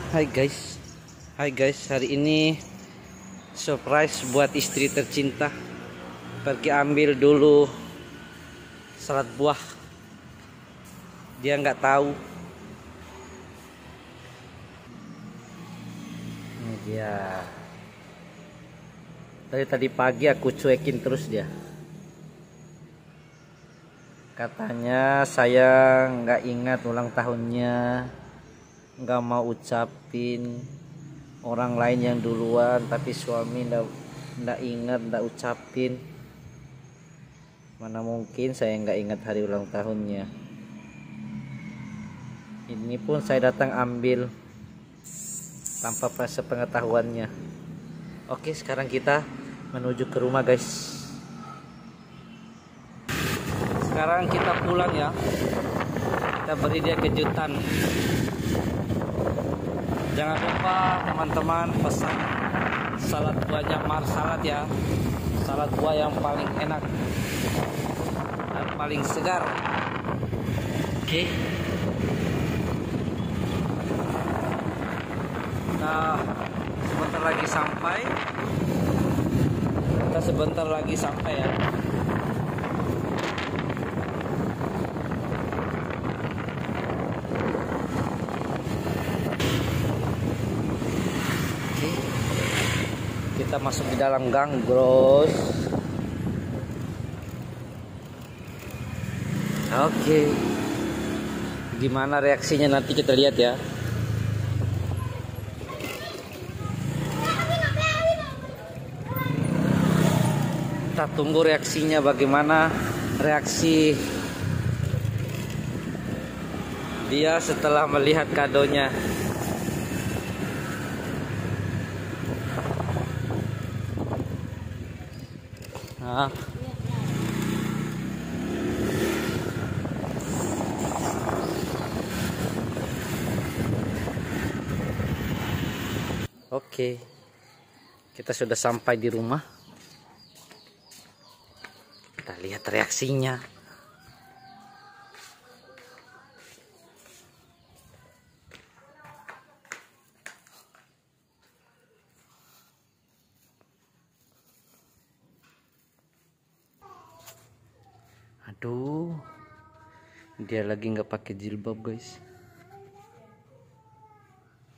Hai guys, hari ini surprise buat istri tercinta. Pergi ambil dulu salad buah. Dia nggak tahu. Ini dia. Tadi pagi aku cuekin terus dia. Katanya saya nggak ingat ulang tahunnya, nggak mau ucapin. Orang lain yang duluan, tapi suami nggak ingat, nggak ucapin. Mana mungkin saya nggak ingat hari ulang tahunnya. Ini pun saya datang ambil tanpa sepengetahuannya. Oke, sekarang kita menuju ke rumah guys. Sekarang kita pulang ya. Kita beri dia kejutan. Jangan lupa teman-teman pesan salad buahnya Mar Salad ya. Salad buah yang paling enak dan paling segar. Oke. Nah, sebentar lagi sampai. Kita sebentar lagi sampai ya. Kita masuk di dalam gang, bros. Oke. Gimana reaksinya nanti kita lihat ya. Kita tunggu reaksinya, bagaimana reaksi dia setelah melihat kadonya. Nah. Oke, kita sudah sampai di rumah. Kita lihat reaksinya. Aduh, dia lagi nggak pakai jilbab guys.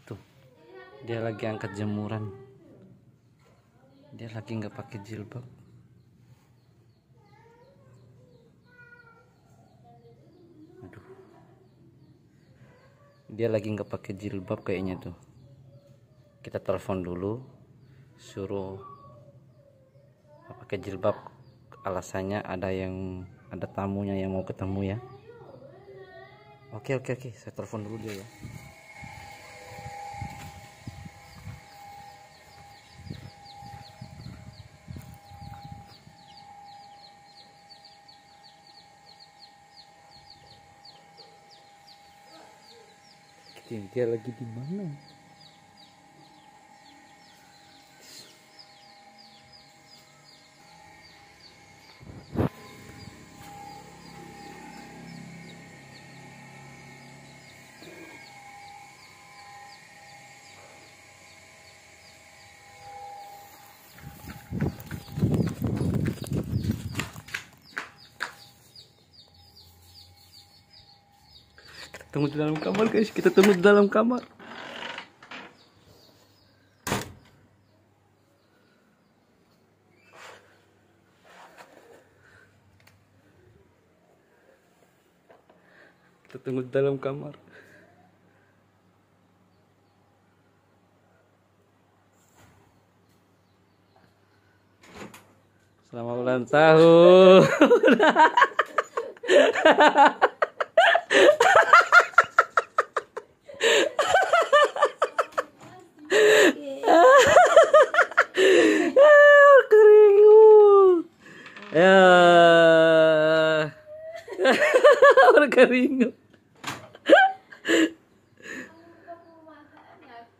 Tuh, dia lagi angkat jemuran. Dia lagi nggak pakai jilbab. Aduh, dia lagi nggak pakai jilbab kayaknya tuh. Kita telepon dulu, suruh pakai jilbab. Alasannya ada tamunya yang mau ketemu ya. Oke, saya telepon dulu dia ya. Dia lagi di mana? Tunggu di dalam kamar guys, kita tunggu di dalam kamar. Kita tunggu di dalam kamar. Selamat ulang tahun. Keringut ya. Keringut.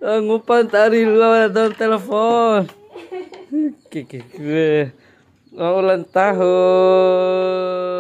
Ngupan tadi luar dalam telepon. Ulang tahun.